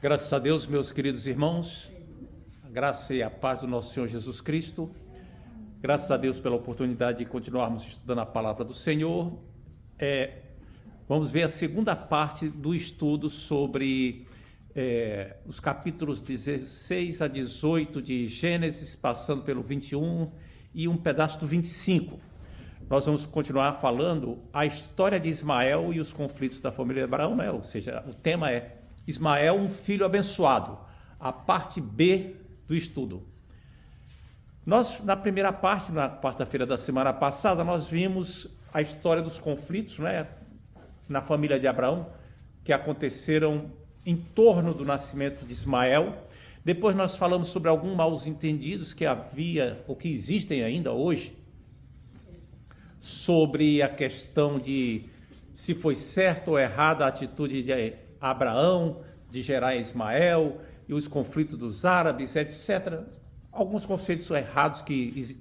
Graças a Deus, meus queridos irmãos, a graça e a paz do nosso Senhor Jesus Cristo. Graças a Deus pela oportunidade de continuarmos estudando a palavra do Senhor. Vamos ver a segunda parte do estudo sobre os capítulos 16 a 18 de Gênesis, passando pelo 21 e um pedaço do 25. Nós vamos continuar falando a história de Ismael e os conflitos da família de Abraão, né? Ou seja, o tema é Ismael, um filho abençoado, a parte B do estudo. Nós, na primeira parte, na quarta-feira da semana passada, nós vimos a história dos conflitos, né, na família de Abraão, que aconteceram em torno do nascimento de Ismael. Depois nós falamos sobre alguns mal-entendidos que havia, ou que existem ainda hoje, sobre a questão de se foi certo ou errada a atitude de Abraão de gerar Ismael e os conflitos dos árabes, etc. Alguns conceitos errados que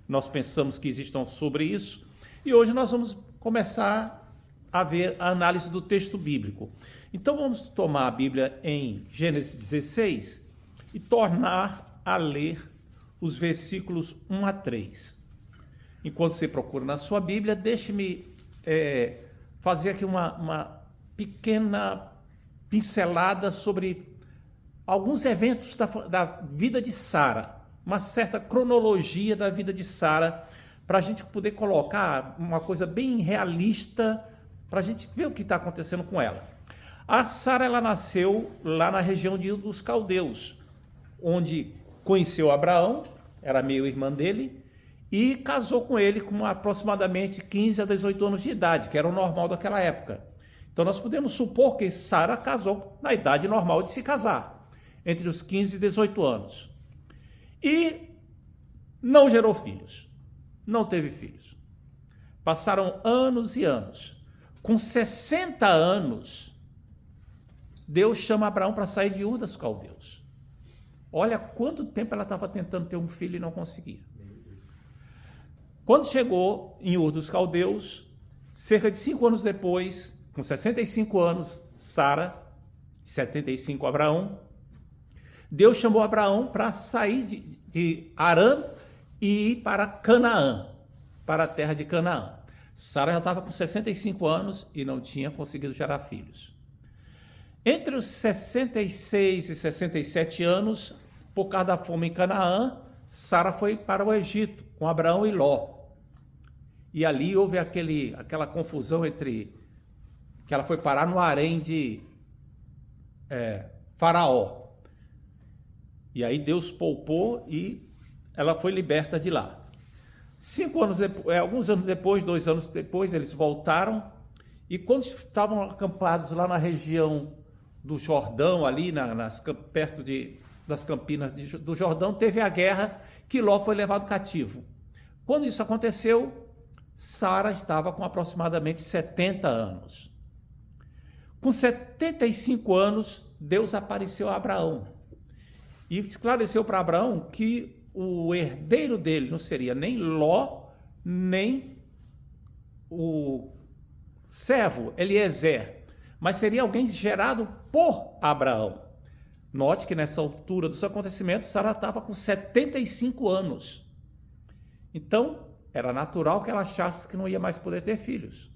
nós pensamos que existam sobre isso. E hoje nós vamos começar a ver a análise do texto bíblico. Então vamos tomar a Bíblia em Gênesis 16 e tornar a ler os versículos 1 a 3. Enquanto você procura na sua Bíblia, deixe-me fazer aqui uma pequena pincelada sobre alguns eventos da vida de Sara, uma certa cronologia da vida de Sara, para a gente poder colocar uma coisa bem realista, para a gente ver o que está acontecendo com ela. A Sara, ela nasceu lá na região dos caldeus, onde conheceu Abraão, era meio irmã dele, e casou com ele com aproximadamente 15 a 18 anos de idade, que era o normal daquela época. Então nós podemos supor que Sara casou na idade normal de se casar, entre os 15 e 18 anos. E não gerou filhos, não teve filhos. Passaram anos e anos. Com 60 anos, Deus chama Abraão para sair de Ur dos Caldeus. Olha quanto tempo ela estava tentando ter um filho e não conseguia. Quando chegou em Ur dos Caldeus, cerca de 5 anos depois, com 65 anos, Sara, 75 Abraão, Deus chamou Abraão para sair de Harã e ir para Canaã, para a terra de Canaã. Sara já estava com 65 anos e não tinha conseguido gerar filhos. Entre os 66 e 67 anos, por causa da fome em Canaã, Sara foi para o Egito, com Abraão e Ló. E ali houve aquela confusão que ela foi parar no harém de Faraó. E aí Deus poupou e ela foi liberta de lá. 5 anos depois, alguns anos depois, 2 anos depois, eles voltaram. E quando estavam acampados lá na região do Jordão, ali perto das campinas do Jordão, teve a guerra que Ló foi levado cativo. Quando isso aconteceu, Sara estava com aproximadamente 70 anos. Com 75 anos, Deus apareceu a Abraão e esclareceu para Abraão que o herdeiro dele não seria nem Ló, nem o servo Eliezer, mas seria alguém gerado por Abraão. Note que nessa altura dos acontecimentos, Sara estava com 75 anos. Então, era natural que ela achasse que não ia mais poder ter filhos.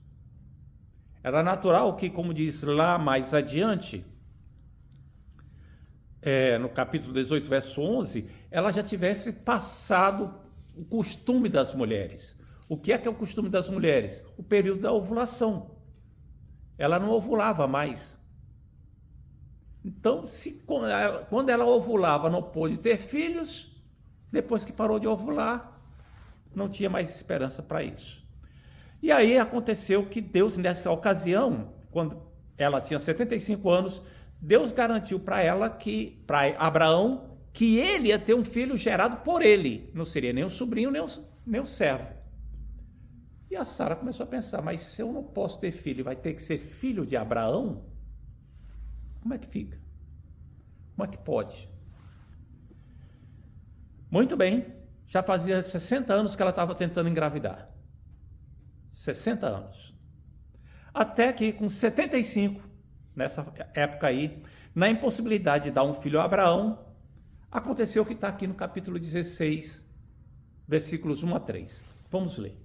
Era natural que, como diz lá mais adiante, no capítulo 18, verso 11, ela já tivesse passado o costume das mulheres. O que é o costume das mulheres? O período da ovulação. Ela não ovulava mais. Então, quando ela ovulava, não pôde ter filhos, depois que parou de ovular, não tinha mais esperança para isso. E aí aconteceu que Deus, nessa ocasião, quando ela tinha 75 anos, Deus garantiu para Abraão, que ele ia ter um filho gerado por ele. Não seria nem um sobrinho, nem um servo. E a Sara começou a pensar, mas se eu não posso ter filho, vai ter que ser filho de Abraão? Como é que fica? Como é que pode? Muito bem, já fazia 60 anos que ela estava tentando engravidar. 60 anos. Até que com 75, nessa época aí, na impossibilidade de dar um filho a Abraão, aconteceu o que está aqui no capítulo 16, versículos 1 a 3. Vamos ler.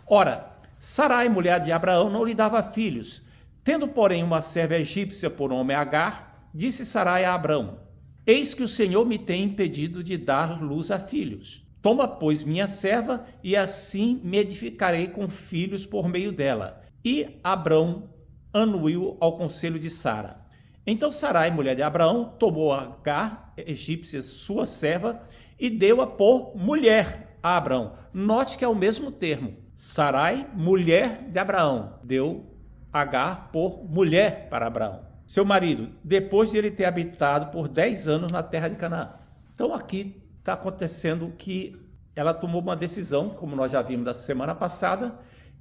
Ora, Sarai, mulher de Abraão, não lhe dava filhos. Tendo, porém, uma serva egípcia por nome Agar, disse Sarai a Abraão: Eis que o Senhor me tem impedido de dar luz a filhos. Toma, pois, minha serva, e assim me edificarei com filhos por meio dela. E Abraão anuiu ao conselho de Sara. Então Sarai, mulher de Abraão, tomou Agar, egípcia, sua serva, e deu-a por mulher a Abraão. Note que é o mesmo termo. Sarai, mulher de Abraão, deu Agar por mulher para Abraão, seu marido, depois de ele ter habitado por 10 anos na terra de Canaã. Então aqui está acontecendo que ela tomou uma decisão, como nós já vimos da semana passada,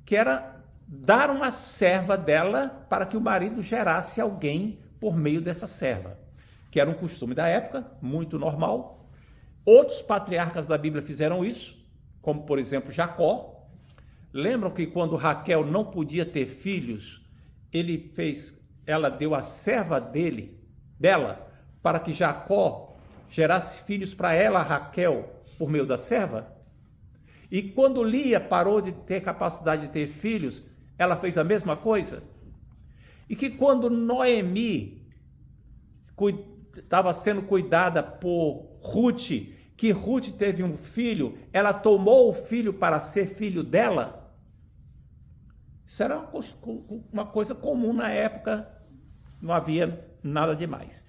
que era dar uma serva dela para que o marido gerasse alguém por meio dessa serva, que era um costume da época, muito normal. Outros patriarcas da Bíblia fizeram isso, como por exemplo Jacó. Lembram que quando Raquel não podia ter filhos, ela deu a serva dela, para que Jacó gerasse filhos para ela, Raquel, por meio da serva? E quando Lia parou de ter capacidade de ter filhos, ela fez a mesma coisa? E que quando Noemi estava sendo cuidada por Ruth, que Ruth teve um filho, ela tomou o filho para ser filho dela? Isso era uma coisa comum na época, não havia nada demais.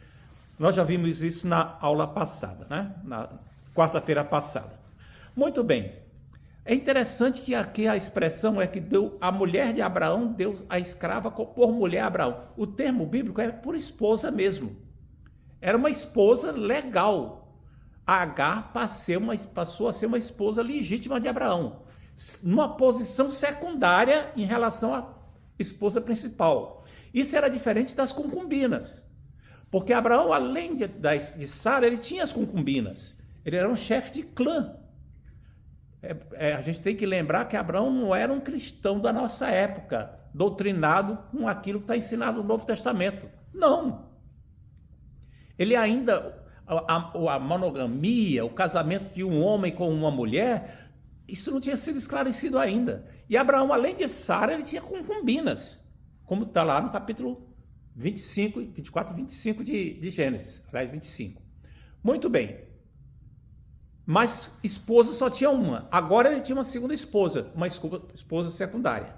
Nós já vimos isso na aula passada, né? Na quarta-feira passada. Muito bem. É interessante que aqui a expressão é que deu a mulher de Abraão, deu a escrava por mulher a Abraão. O termo bíblico é por esposa mesmo. Era uma esposa legal. Agar passou a ser uma esposa legítima de Abraão, numa posição secundária em relação à esposa principal. Isso era diferente das concubinas, porque Abraão, além de Sara, ele tinha as concubinas. Ele era um chefe de clã. A gente tem que lembrar que Abraão não era um cristão da nossa época, doutrinado com aquilo que está ensinado no Novo Testamento. Não. Ele ainda, a monogamia, o casamento de um homem com uma mulher, isso não tinha sido esclarecido ainda. E Abraão, além de Sara, ele tinha concubinas, como está lá no capítulo 24 e 25 de Gênesis, aliás, 25. Muito bem. Mas esposa só tinha uma. Agora ele tinha uma segunda esposa, uma esposa secundária,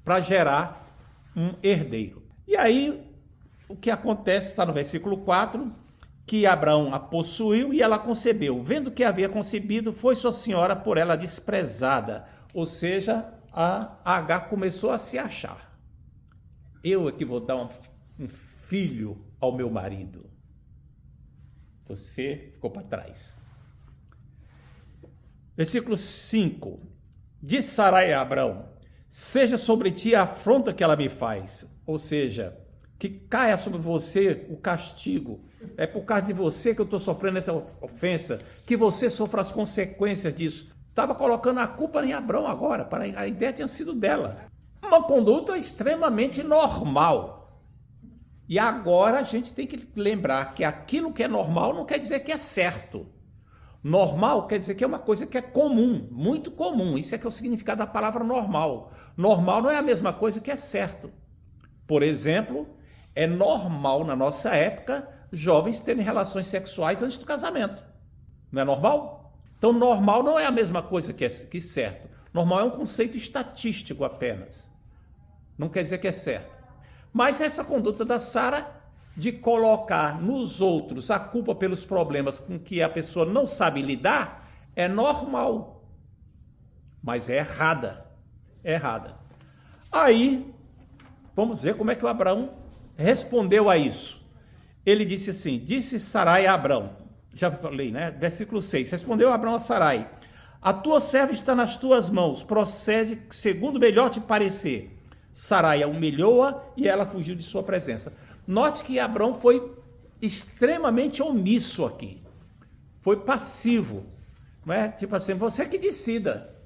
para gerar um herdeiro. E aí, o que acontece está no versículo 4, que Abraão a possuiu e ela concebeu. Vendo que havia concebido, foi sua senhora por ela desprezada. Ou seja, a Agar começou a se achar. Eu é que vou dar um filho ao meu marido. Você ficou para trás. Versículo 5. Disse Sarai a Abraão: seja sobre ti a afronta que ela me faz. Ou seja, que caia sobre você o castigo. É por causa de você que eu estou sofrendo essa ofensa, que você sofra as consequências disso. Estava colocando a culpa em Abraão agora, a ideia tinha sido dela. Uma conduta extremamente normal. E agora a gente tem que lembrar que aquilo que é normal não quer dizer que é certo. Normal quer dizer que é uma coisa que é comum, muito comum. Isso é que é o significado da palavra normal. Normal não é a mesma coisa que é certo. Por exemplo, é normal na nossa época jovens terem relações sexuais antes do casamento. Não é normal? Então, normal não é a mesma coisa que certo. Normal é um conceito estatístico apenas. Não quer dizer que é certo. Mas essa conduta da Sara de colocar nos outros a culpa pelos problemas com que a pessoa não sabe lidar é normal. Mas é errada. É errada. Aí, vamos ver como é que o Abraão respondeu a isso. Ele disse assim, disse Sarai a Abraão, já falei, né? Versículo 6, respondeu Abraão a Sarai: a tua serva está nas tuas mãos, procede segundo melhor te parecer. Sarai a humilhou-a e ela fugiu de sua presença. Note que Abraão foi extremamente omisso aqui, foi passivo, não é? Tipo assim, você que decida,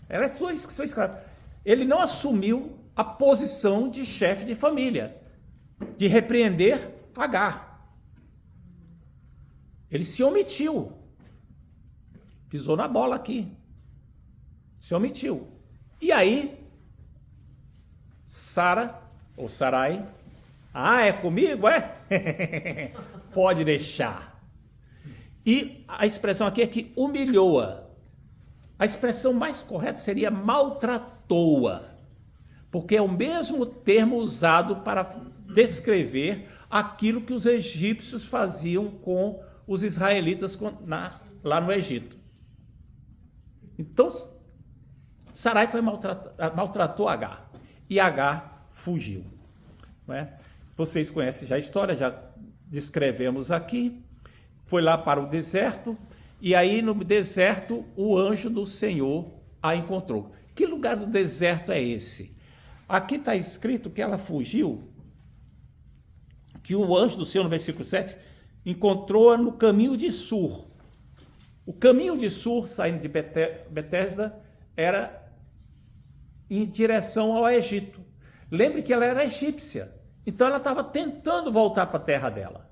ela é sua escrava. Ele não assumiu a posição de chefe de família. de repreender Agar. Ele se omitiu. Pisou na bola aqui. Se omitiu. E aí, Sara, ou Sarai, é comigo, é? Pode deixar. E a expressão aqui é que humilhou-a. A expressão mais correta seria maltratou-a, porque é o mesmo termo usado para descrever aquilo que os egípcios faziam com os israelitas lá no Egito. Então, Sarai maltratou Agar, e Agar fugiu. Não é? Vocês conhecem já a história, já descrevemos aqui. Foi lá para o deserto, e aí no deserto o anjo do Senhor a encontrou. Que lugar do deserto é esse? Aqui está escrito que ela fugiu, que o anjo do Senhor, no versículo 7, encontrou-a no caminho de Sur. O caminho de Sur, saindo de Betesda, era em direção ao Egito. Lembre que ela era egípcia, então ela estava tentando voltar para a terra dela.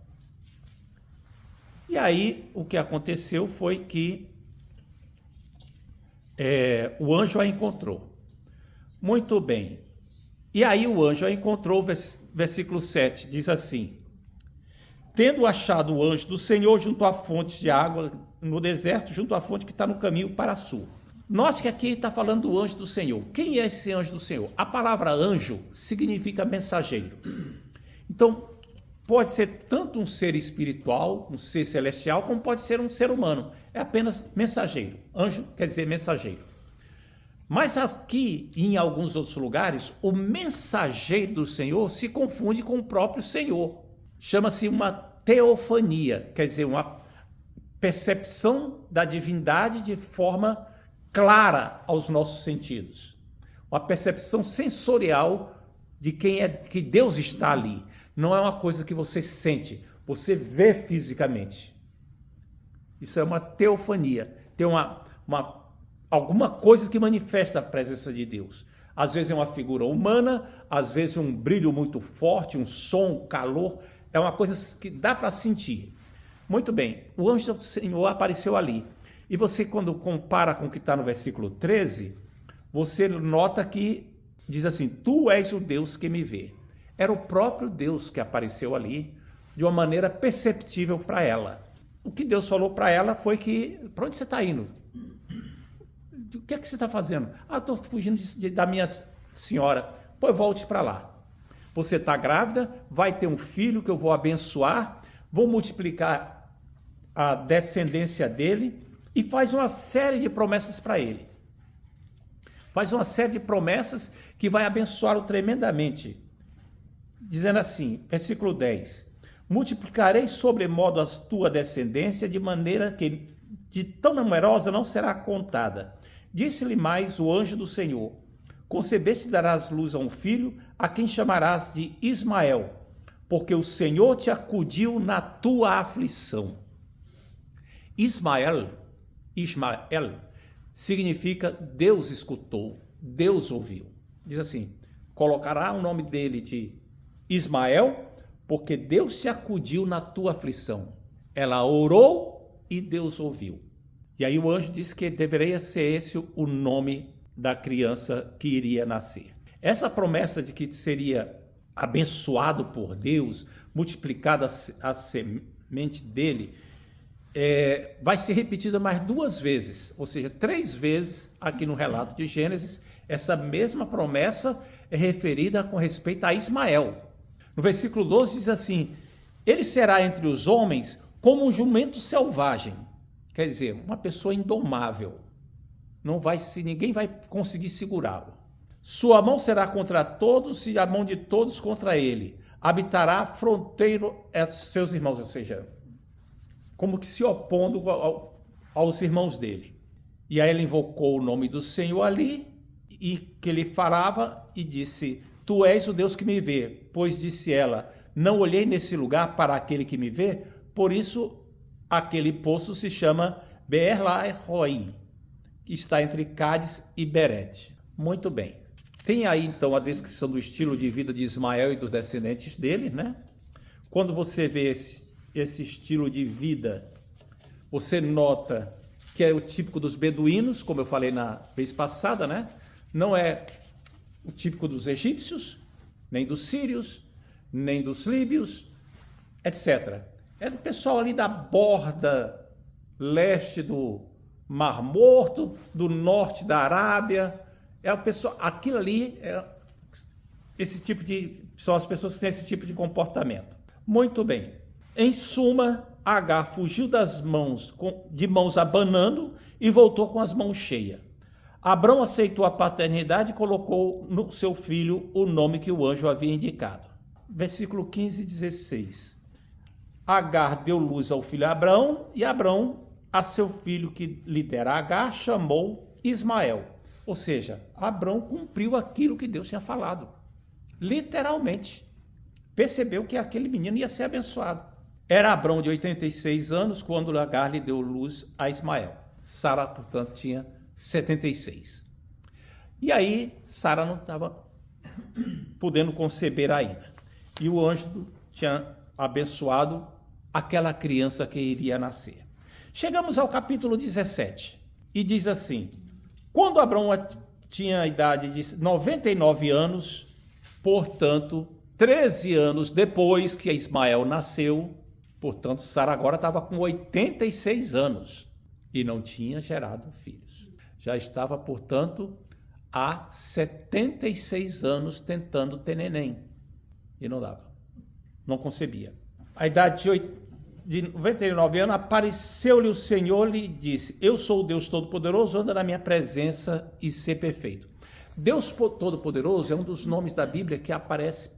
E aí, o que aconteceu foi que o anjo a encontrou. Muito bem. E aí o anjo a encontrou, versículo 7, diz assim: tendo achado o anjo do Senhor junto à fonte de água no deserto, junto à fonte que está no caminho para Sul. Note que aqui está falando do anjo do Senhor. Quem é esse anjo do Senhor? A palavra anjo significa mensageiro. Então, pode ser tanto um ser espiritual, um ser celestial, como pode ser um ser humano. É apenas mensageiro. Anjo quer dizer mensageiro. Mas aqui, em alguns outros lugares, o mensageiro do Senhor se confunde com o próprio Senhor. Chama-se uma teofania, quer dizer, uma percepção da divindade de forma clara aos nossos sentidos. Uma percepção sensorial de que Deus está ali. Não é uma coisa que você sente, você vê fisicamente. Isso é uma teofania. Tem alguma coisa que manifesta a presença de Deus. Às vezes é uma figura humana, às vezes um brilho muito forte, um som, um calor. É uma coisa que dá para sentir. Muito bem, o anjo do Senhor apareceu ali. E você, quando compara com o que está no versículo 13, você nota que diz assim: tu és o Deus que me vê. Era o próprio Deus que apareceu ali de uma maneira perceptível para ela. O que Deus falou para ela foi que: para onde você está indo? O que é que você está fazendo? Estou fugindo da minha senhora. Pois volte para lá. Você está grávida, vai ter um filho que eu vou abençoar, vou multiplicar a descendência dele, e faz uma série de promessas para ele. Faz uma série de promessas que vai abençoá-lo tremendamente. Dizendo assim, versículo 10: multiplicarei sobremodo a tua descendência, de maneira que de tão numerosa não será contada. Disse-lhe mais o anjo do Senhor: concebeste e darás luz a um filho, a quem chamarás de Ismael, porque o Senhor te acudiu na tua aflição. Ismael significa Deus escutou, Deus ouviu. Diz assim: colocará o nome dele de Ismael, porque Deus te acudiu na tua aflição. Ela orou e Deus ouviu. E aí o anjo disse que deveria ser esse o nome da criança que iria nascer. Essa promessa de que seria abençoado por Deus, multiplicada a semente dele, vai ser repetida mais 2 vezes, ou seja, 3 vezes aqui no relato de Gênesis. Essa mesma promessa é referida com respeito a Ismael. No versículo 12 diz assim: ele será entre os homens como um jumento selvagem, quer dizer, uma pessoa indomável. Ninguém vai conseguir segurá-lo. Sua mão será contra todos e a mão de todos contra ele. Habitará fronteiro a seus irmãos, ou seja, como que se opondo aos irmãos dele. E aí ele invocou o nome do Senhor ali, e que ele falava, e disse: tu és o Deus que me vê. Pois disse ela: não olhei nesse lugar para aquele que me vê, por isso aquele poço se chama Beer-lahai-roi, que está entre Cádiz e Berete. Muito bem. Tem aí então a descrição do estilo de vida de Ismael e dos descendentes dele, né? Quando você vê esse estilo de vida, você nota que é o típico dos beduínos, como eu falei na vez passada, né? Não é o típico dos egípcios, nem dos sírios, nem dos líbios, etc. É do pessoal ali da borda leste do Mar Morto, do norte da Arábia. É o pessoal, aquilo ali são as pessoas que têm esse tipo de comportamento. Muito bem. Em suma, Agar fugiu de mãos abanando e voltou com as mãos cheias. Abrão aceitou a paternidade e colocou no seu filho o nome que o anjo havia indicado. Versículo 15 e 16. Agar deu luz ao filho Abrão, e Abrão, a seu filho que lhe dera Agar, chamou Ismael. Ou seja, Abrão cumpriu aquilo que Deus tinha falado. Literalmente. Percebeu que aquele menino ia ser abençoado. Era Abrão de 86 anos quando Agar lhe deu luz a Ismael. Sara, portanto, tinha 76. E aí, Sara não estava podendo conceber ainda. E o anjo tinha abençoado aquela criança que iria nascer. Chegamos ao capítulo 17 e diz assim: quando Abrão tinha a idade de 99 anos, portanto, 13 anos depois que Ismael nasceu, portanto, Sara agora estava com 86 anos e não tinha gerado filhos. Já estava, portanto, há 76 anos tentando ter neném e não dava, não concebia. A idade de 99 anos, apareceu-lhe o Senhor e lhe disse: eu sou o Deus Todo-Poderoso, anda na minha presença e ser perfeito. Deus Todo-Poderoso é um dos nomes da Bíblia que aparece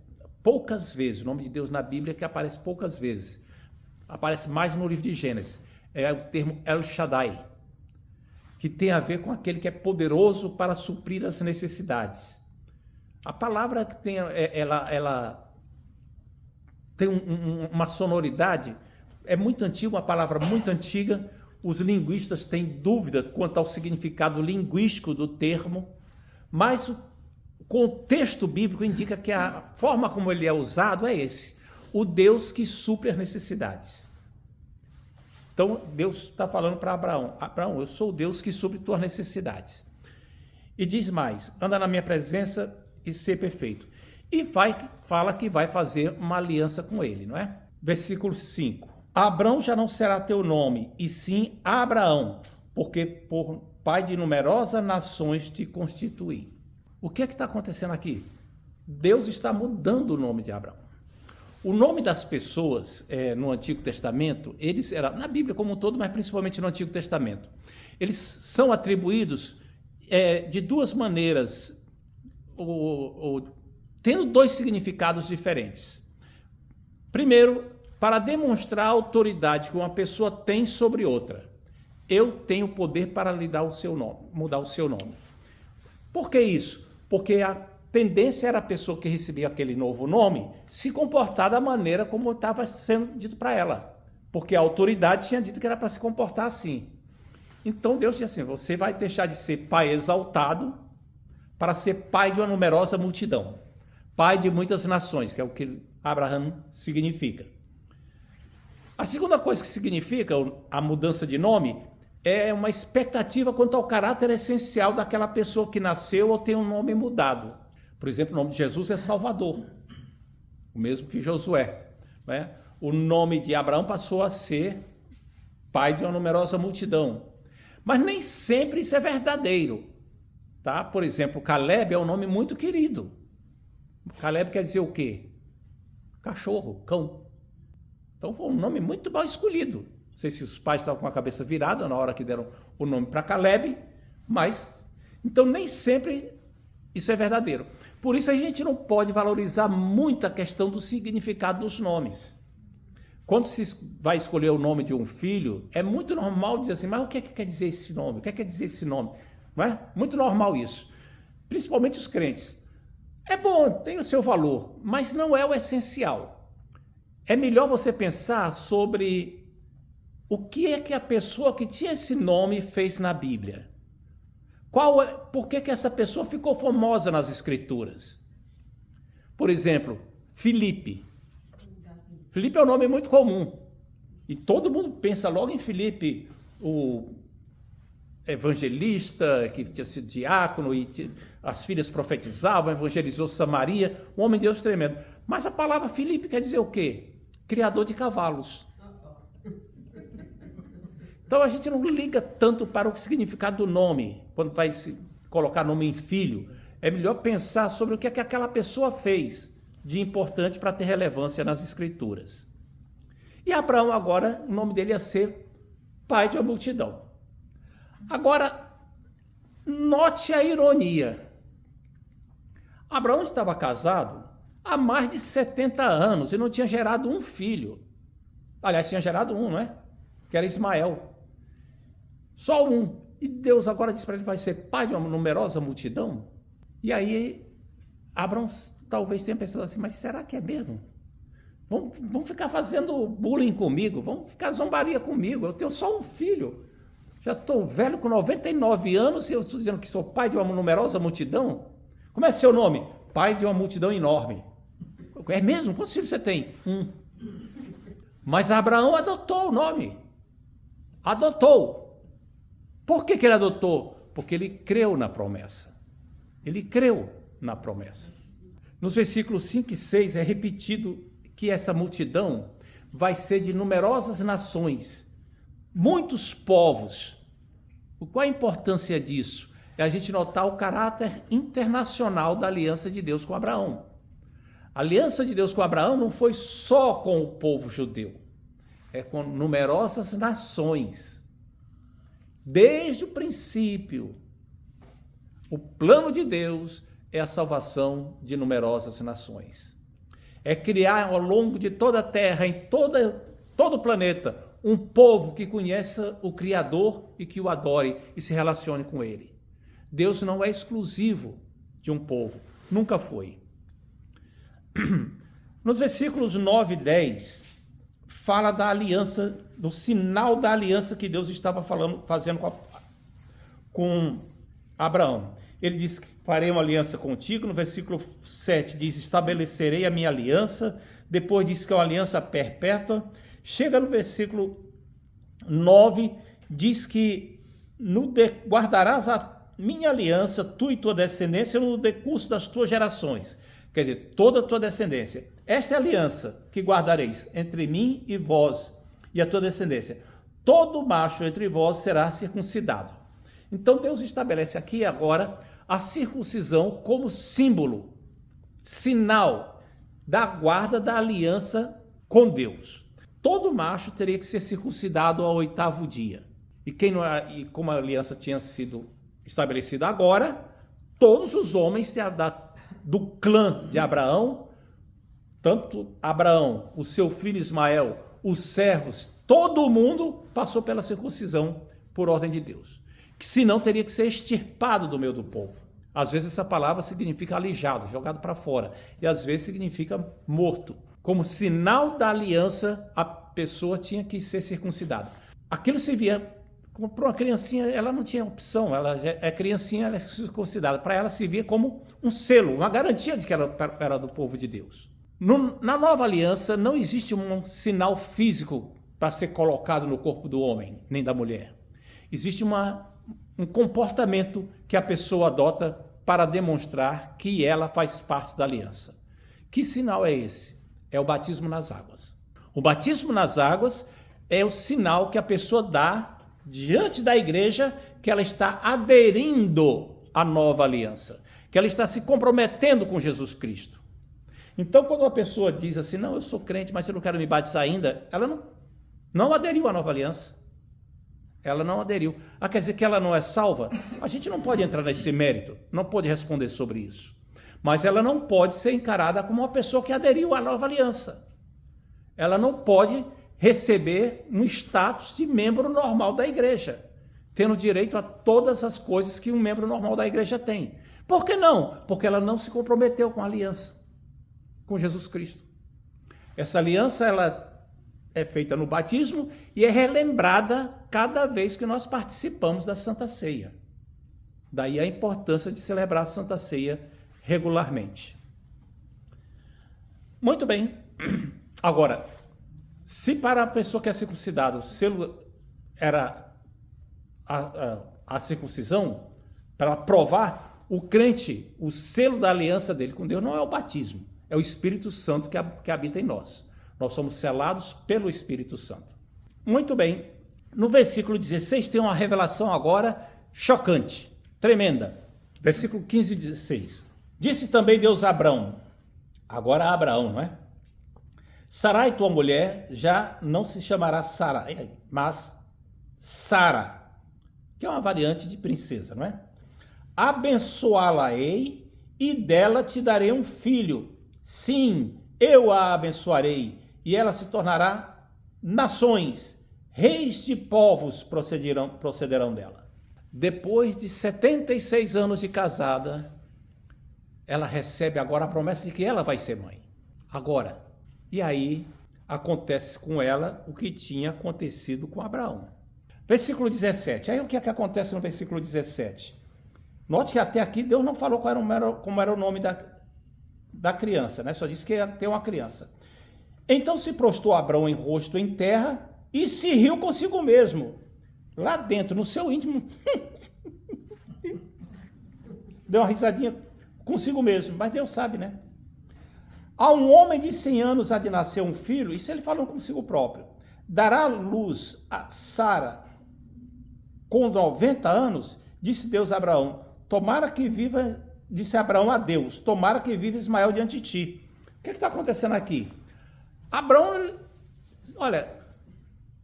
poucas vezes, o nome de Deus na Bíblia que aparece poucas vezes. Aparece mais no livro de Gênesis. É o termo El Shaddai, que tem a ver com aquele que é poderoso para suprir as necessidades. A palavra que tem, ela tem uma sonoridade, é muito antiga, uma palavra muito antiga. Os linguistas têm dúvida quanto ao significado linguístico do termo, mas o contexto bíblico indica que a forma como ele é usado é esse: o Deus que supre as necessidades. Então, Deus está falando para Abraão: Abraão, eu sou o Deus que supre tuas necessidades. E diz mais: anda na minha presença e ser perfeito. E fala que vai fazer uma aliança com ele, não é? Versículo 5. Abrão já não será teu nome, e sim Abraão, porque por pai de numerosas nações te constituí. O que é que está acontecendo aqui? Deus está mudando o nome de Abraão. O nome das pessoas no Antigo Testamento, eles eram, na Bíblia como um todo, mas principalmente no Antigo Testamento, eles são atribuídos de duas maneiras, tendo dois significados diferentes. Primeiro, para demonstrar a autoridade que uma pessoa tem sobre outra. Eu tenho poder para lhe dar o seu nome, mudar o seu nome. Por que isso? Porque a tendência era a pessoa que recebia aquele novo nome se comportar da maneira como estava sendo dito para ela. Porque a autoridade tinha dito que era para se comportar assim. Então Deus disse assim: você vai deixar de ser pai exaltado para ser pai de uma numerosa multidão. Pai de muitas nações, que é o que Abraão significa. A segunda coisa que significa a mudança de nome é uma expectativa quanto ao caráter essencial daquela pessoa que nasceu ou tem um nome mudado. Por exemplo, o nome de Jesus é Salvador, o mesmo que Josué, né? O nome de Abraão passou a ser pai de uma numerosa multidão. Mas nem sempre isso é verdadeiro, tá? Por exemplo, Caleb é um nome muito querido. Caleb quer dizer o quê? Cachorro, cão. Então foi um nome muito mal escolhido. Não sei se os pais estavam com a cabeça virada na hora que deram o nome para Caleb, mas então nem sempre isso é verdadeiro. Por isso a gente não pode valorizar muito a questão do significado dos nomes. Quando se vai escolher o nome de um filho, é muito normal dizer assim: mas o que é que quer dizer esse nome? O que é que quer dizer esse nome? Não é? Muito normal isso. Principalmente os crentes. É bom, tem o seu valor, mas não é o essencial. É melhor você pensar sobre o que é que a pessoa que tinha esse nome fez na Bíblia. Por que essa pessoa ficou famosa nas Escrituras? Por exemplo, Filipe. Filipe é um nome muito comum. E todo mundo pensa logo em Filipe, o evangelista, que tinha sido diácono, e as filhas profetizavam, evangelizou Samaria, um homem de Deus tremendo. Mas a palavra Filipe quer dizer o quê? Criador de cavalos. Então a gente não liga tanto para o significado do nome, quando vai se colocar nome em filho. É melhor pensar sobre o que é que aquela pessoa fez de importante para ter relevância nas Escrituras. E Abraão agora, o nome dele ia ser pai de uma multidão. Agora, note a ironia. Abraão estava casado há mais de 70 anos e não tinha gerado um filho. Aliás, tinha gerado um, não é? Que era Ismael. Só um. E Deus agora disse para ele, vai ser pai de uma numerosa multidão? E aí, Abraão talvez tenha pensado assim, mas será que é mesmo? Vão ficar fazendo bullying comigo, vão ficar zombaria comigo, eu tenho só um filho. Já estou velho com 99 anos e eu estou dizendo que sou pai de uma numerosa multidão? Como é seu nome? Pai de uma multidão enorme. É mesmo? Quantos filhos você tem? Um. Mas Abraão adotou o nome. Adotou. Por que ele adotou? Porque ele creu na promessa. Ele creu na promessa. Nos versículos 5 e 6 é repetido que essa multidão vai ser de numerosas nações, muitos povos. Qual a importância disso? É a gente notar o caráter internacional da aliança de Deus com Abraão. A aliança de Deus com Abraão não foi só com o povo judeu, é com numerosas nações. Desde o princípio, o plano de Deus é a salvação de numerosas nações. É criar ao longo de toda a terra, em todo o planeta, um povo que conheça o Criador e que o adore e se relacione com ele. Deus não é exclusivo de um povo, nunca foi. Nos versículos 9 e 10, fala da aliança, do sinal da aliança que Deus estava fazendo com Abraão. Ele diz que farei uma aliança contigo. No versículo 7 diz, estabelecerei a minha aliança. Depois diz que é uma aliança perpétua. Chega no versículo 9, diz que guardarás a minha aliança, tu e tua descendência, no decurso das tuas gerações. Quer dizer, toda a tua descendência. Esta é a aliança que guardareis entre mim e vós e a tua descendência. Todo macho entre vós será circuncidado. Então Deus estabelece aqui agora a circuncisão como símbolo, sinal da guarda da aliança com Deus. Todo macho teria que ser circuncidado ao 8º dia. E como a aliança tinha sido estabelecida agora, todos os homens do clã de Abraão, tanto Abraão, o seu filho Ismael, os servos, todo mundo passou pela circuncisão por ordem de Deus. Que senão teria que ser extirpado do meio do povo. Às vezes essa palavra significa alijado, jogado para fora, e às vezes significa morto. Como sinal da aliança, a pessoa tinha que ser circuncidada. Aquilo servia para uma criancinha, ela não tinha opção, ela é criancinha, ela é circuncidada. Para ela servia como um selo, uma garantia de que ela era do povo de Deus. Na nova aliança não existe um sinal físico para ser colocado no corpo do homem, nem da mulher. Existe um comportamento que a pessoa adota para demonstrar que ela faz parte da aliança. Que sinal é esse? É o batismo nas águas. O batismo nas águas é o sinal que a pessoa dá diante da igreja que ela está aderindo à nova aliança, que ela está se comprometendo com Jesus Cristo. Então, quando uma pessoa diz assim, não, eu sou crente, mas eu não quero me batizar ainda, ela não aderiu à nova aliança. Ela não aderiu. Quer dizer que ela não é salva? A gente não pode entrar nesse mérito, não pode responder sobre isso. Mas ela não pode ser encarada como uma pessoa que aderiu à nova aliança. Ela não pode receber um status de membro normal da igreja, tendo direito a todas as coisas que um membro normal da igreja tem. Por que não? Porque ela não se comprometeu com a aliança, com Jesus Cristo. Essa aliança, ela é feita no batismo e é relembrada cada vez que nós participamos da Santa Ceia. Daí a importância de celebrar a Santa Ceia regularmente. Muito bem. Agora, se para a pessoa que é circuncidada o selo era a circuncisão, para provar o crente, o selo da aliança dele com Deus não é o batismo, é o Espírito Santo que habita em nós. Nós somos selados pelo Espírito Santo. Muito bem. No versículo 16 tem uma revelação agora chocante, tremenda. Versículo 15 e 16. Disse também Deus a Abrão, agora Abraão, não é? Sarai, tua mulher, já não se chamará Sarai, mas Sara, que é uma variante de princesa, não é? Abençoá-la-ei e dela te darei um filho. Sim, eu a abençoarei e ela se tornará nações, reis de povos procederão dela. Depois de 76 anos de casada, ela recebe agora a promessa de que ela vai ser mãe. Agora, e aí acontece com ela o que tinha acontecido com Abraão. Versículo 17. Aí o que é que acontece no versículo 17? Note que até aqui Deus não falou como era o nome da criança, né? Só disse que ia ter uma criança. Então se prostrou Abraão em rosto em terra e se riu consigo mesmo. Lá dentro, no seu íntimo, deu uma risadinha consigo mesmo, mas Deus sabe, né? A um homem de 100 anos há de nascer um filho, isso ele falou consigo próprio. Dará luz a Sara com 90 anos, disse Deus a Abraão, tomara que viva, disse Abraão a Deus, tomara que viva Ismael diante de ti. O que está acontecendo aqui? Abraão, olha,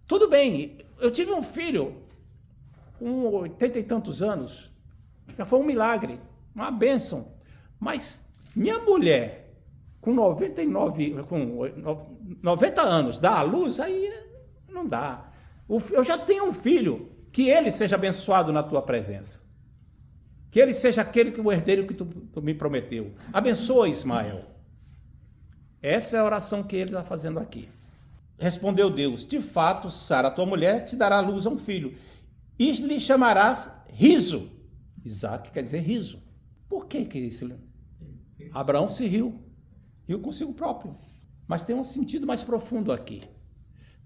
tudo bem, eu tive um filho com 80 e tantos anos, já foi um milagre, uma bênção, mas minha mulher com 90 anos dá à luz, aí não dá. Eu já tenho um filho, que ele seja abençoado na tua presença. Que ele seja o herdeiro que tu me prometeu. Abençoa Ismael. Essa é a oração que ele está fazendo aqui. Respondeu Deus, de fato, Sara, tua mulher, te dará à luz a um filho. E lhe chamarás Riso. Isaac quer dizer riso. Por que isso? Abraão se riu consigo próprio. Mas tem um sentido mais profundo aqui.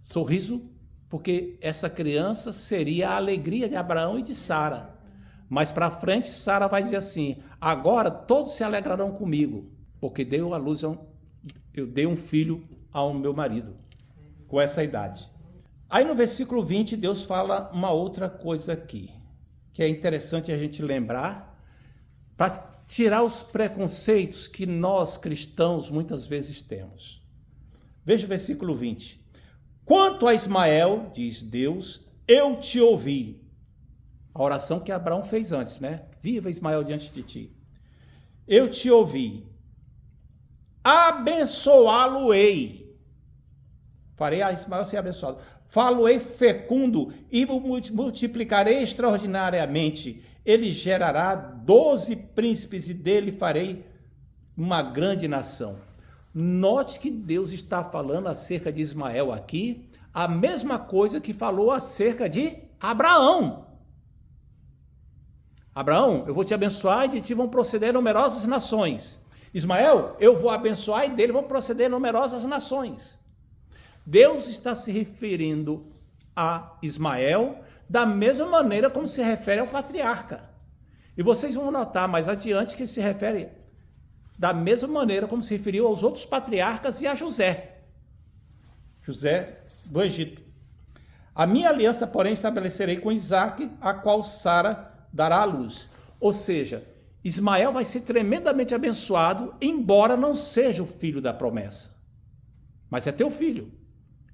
Sorriso, porque essa criança seria a alegria de Abraão e de Sara. Mais para frente, Sara vai dizer assim, agora todos se alegrarão comigo, porque eu dei um filho ao meu marido, com essa idade. Aí no versículo 20, Deus fala uma outra coisa aqui, que é interessante a gente lembrar, para tirar os preconceitos que nós cristãos muitas vezes temos. Veja o versículo 20. Quanto a Ismael, diz Deus, eu te ouvi. A oração que Abraão fez antes, né? Viva Ismael diante de ti. Eu te ouvi. Abençoá-lo-ei. Farei a Ismael ser abençoado. Falo-ei fecundo e multiplicarei extraordinariamente. Ele gerará 12 príncipes e dele farei uma grande nação. Note que Deus está falando acerca de Ismael aqui, a mesma coisa que falou acerca de Abraão. Abraão, eu vou te abençoar e de ti vão proceder numerosas nações. Ismael, eu vou abençoar e dele vão proceder numerosas nações. Deus está se referindo a Ismael da mesma maneira como se refere ao patriarca. E vocês vão notar mais adiante que se refere da mesma maneira como se referiu aos outros patriarcas e a José. José do Egito. A minha aliança, porém, estabelecerei com Isaque, a qual Sara dará à luz. Ou seja, Ismael vai ser tremendamente abençoado, embora não seja o filho da promessa. Mas é teu filho.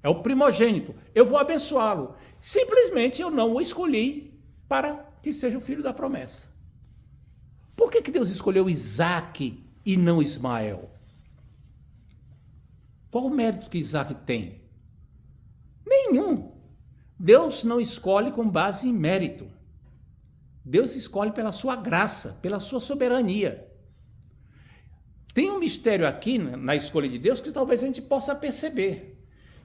É o primogênito. Eu vou abençoá-lo. Simplesmente eu não o escolhi para que seja o filho da promessa. Por que Deus escolheu Isaque e não Ismael? Qual o mérito que Isaque tem? Nenhum. Deus não escolhe com base em mérito. Deus escolhe pela sua graça, pela sua soberania. Tem um mistério aqui na escolha de Deus que talvez a gente possa perceber.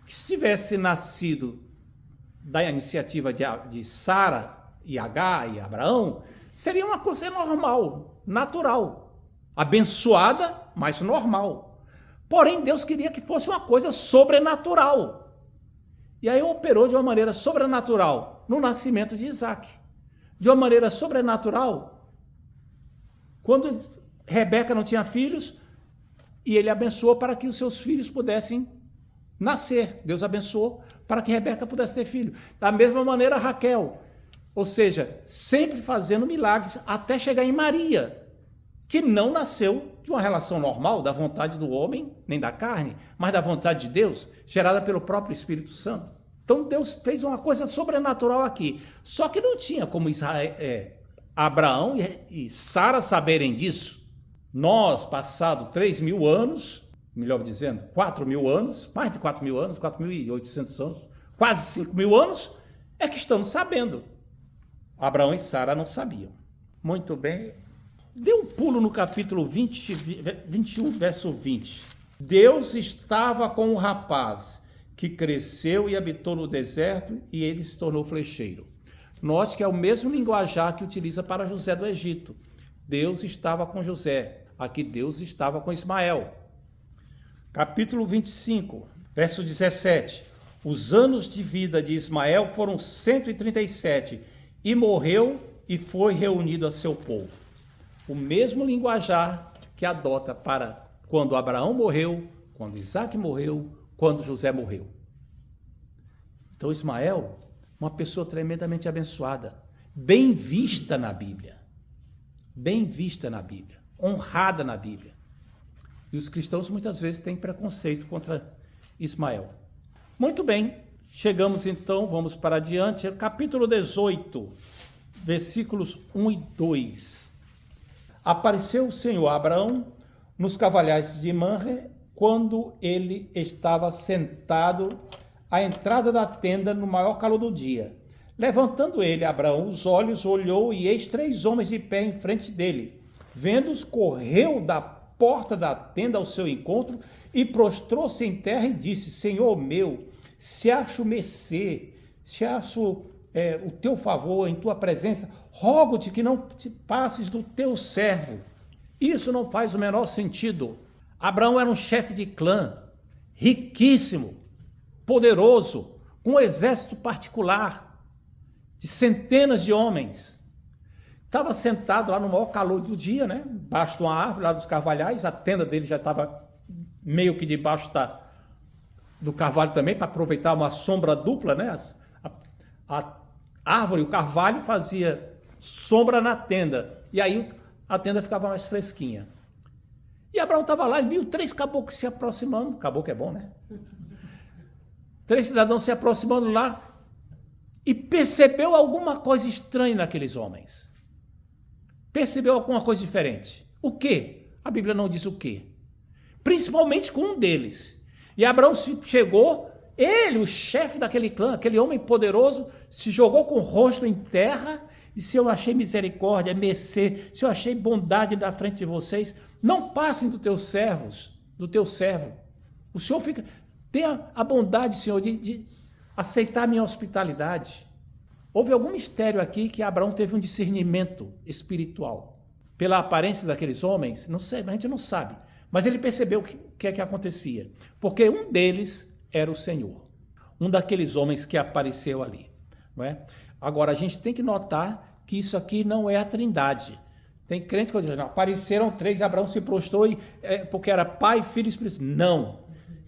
Que se tivesse nascido da iniciativa de Sara e Agar e Abraão, Seria uma coisa normal, natural, abençoada, mas normal. Porém, Deus queria que fosse uma coisa sobrenatural. E aí operou de uma maneira sobrenatural no nascimento de Isaac. De uma maneira sobrenatural, quando Rebeca não tinha filhos, e ele abençoou para que os seus filhos pudessem nascer. Deus abençoou para que Rebeca pudesse ter filho. Da mesma maneira, Raquel. Ou seja, sempre fazendo milagres até chegar em Maria, que não nasceu de uma relação normal, da vontade do homem, nem da carne, mas da vontade de Deus, gerada pelo próprio Espírito Santo. Então Deus fez uma coisa sobrenatural aqui. Só que não tinha como Abraão e Sara saberem disso. Nós, passado 3.000 anos, melhor dizendo, 4.000 anos, mais de 4.000 anos, 4.800 anos, quase 5.000 anos, é que estamos sabendo. Abraão e Sara não sabiam. Muito bem. Dê um pulo no capítulo 21, verso 20. Deus estava com o rapaz que cresceu e habitou no deserto e ele se tornou flecheiro. Note que é o mesmo linguajar que utiliza para José do Egito. Deus estava com José. Aqui Deus estava com Ismael. Capítulo 25, verso 17. Os anos de vida de Ismael foram 137 e morreu e foi reunido a seu povo. O mesmo linguajar que adota para quando Abraão morreu, quando Isaac morreu, quando José morreu. Então Ismael, uma pessoa tremendamente abençoada, bem vista na Bíblia, honrada na Bíblia. E os cristãos muitas vezes têm preconceito contra Ismael. Muito bem, chegamos então, vamos para adiante, capítulo 18, versículos 1 e 2. Apareceu o Senhor a Abraão nos cavalhais de Manre, quando ele estava sentado à entrada da tenda no maior calor do dia. Levantando ele, Abraão, os olhos, olhou, e eis 3 homens de pé em frente dele. Vendo-os, correu da porta da tenda ao seu encontro e prostrou-se em terra e disse: Senhor meu, se acho mercê, se acho o teu favor em tua presença, rogo-te que não te passes do teu servo. Isso não faz o menor sentido. Abraão era um chefe de clã, riquíssimo, poderoso, com um exército particular, de centenas de homens. Estava sentado lá no maior calor do dia, né? Embaixo de uma árvore, lá dos carvalhais. A tenda dele já estava meio que debaixo do carvalho também, para aproveitar uma sombra dupla, né? A árvore, o carvalho fazia sombra na tenda. E aí a tenda ficava mais fresquinha. E Abraão estava lá e viu 3 caboclos se aproximando. Caboclo é bom, né? 3 cidadãos se aproximando lá e percebeu alguma coisa estranha naqueles homens. Percebeu alguma coisa diferente. O quê? A Bíblia não diz o quê. Principalmente com um deles. E Abraão chegou, ele, o chefe daquele clã, aquele homem poderoso, se jogou com o rosto em terra. E se eu achei misericórdia, mercê, se eu achei bondade na frente de vocês, não passem dos teus servos, do teu servo. O Senhor tenha a bondade, Senhor, de aceitar a minha hospitalidade. Houve algum mistério aqui que Abraão teve um discernimento espiritual. Pela aparência daqueles homens, não sei, a gente não sabe. Mas ele percebeu o que é que acontecia. Porque um deles era o Senhor. Um daqueles homens que apareceu ali. Não é? Agora, a gente tem que notar que isso aqui não é a Trindade. Tem crente que diz, não, apareceram 3, Abraão se prostrou porque era Pai, Filho e Espírito. Não,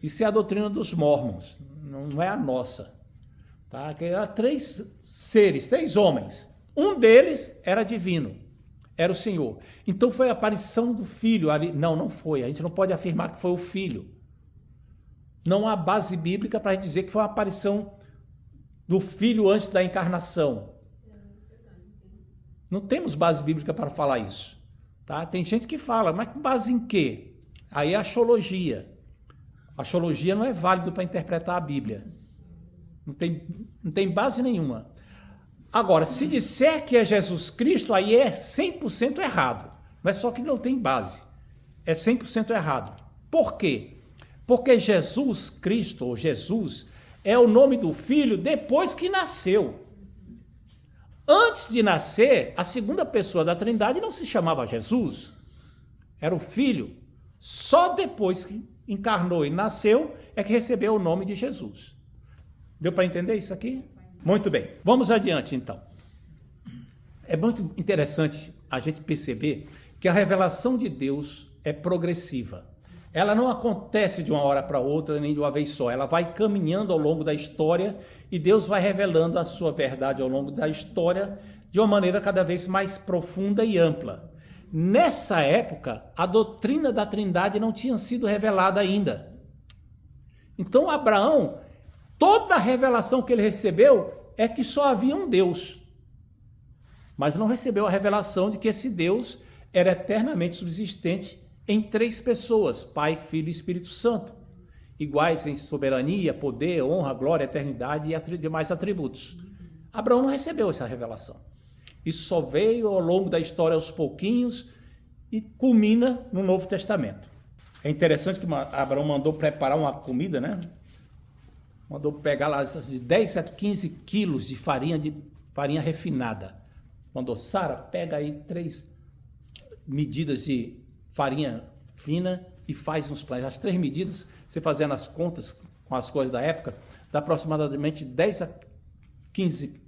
isso é a doutrina dos mormons, não é a nossa. Tá? Que eram 3 seres, 3 homens. Um deles era divino, era o Senhor. Então foi a aparição do Filho ali. Não, não foi. A gente não pode afirmar que foi o Filho. Não há base bíblica para dizer que foi uma aparição do Filho antes da encarnação. Não temos base bíblica para falar isso. Tá? Tem gente que fala, mas com base em quê? Aí é a axologia. A axologia não é válido para interpretar a Bíblia. Não tem base nenhuma. Agora, se disser que é Jesus Cristo, aí é 100% errado. Não é só que não tem base. É 100% errado. Por quê? Porque Jesus Cristo, ou Jesus, é o nome do Filho depois que nasceu. Antes de nascer, a segunda pessoa da Trindade não se chamava Jesus, era o Filho. Só depois que encarnou e nasceu é que recebeu o nome de Jesus. Deu para entender isso aqui? Muito bem, vamos adiante então. É muito interessante a gente perceber que a revelação de Deus é progressiva. Ela não acontece de uma hora para outra, nem de uma vez só. Ela vai caminhando ao longo da história e Deus vai revelando a sua verdade ao longo da história de uma maneira cada vez mais profunda e ampla. Nessa época, a doutrina da Trindade não tinha sido revelada ainda. Então, Abraão, toda a revelação que ele recebeu é que só havia um Deus. Mas não recebeu a revelação de que esse Deus era eternamente subsistente em 3 pessoas, Pai, Filho e Espírito Santo, iguais em soberania, poder, honra, glória, eternidade e demais atributos. Abraão não recebeu essa revelação. Isso só veio ao longo da história aos pouquinhos e culmina no Novo Testamento. É interessante que Abraão mandou preparar uma comida, né? Mandou pegar lá de 10 a 15 quilos de farinha refinada. Mandou, Sara, pega aí 3 medidas de farinha fina e faz uns pães. As 3 medidas, você fazendo as contas com as coisas da época, dá aproximadamente 10 a 15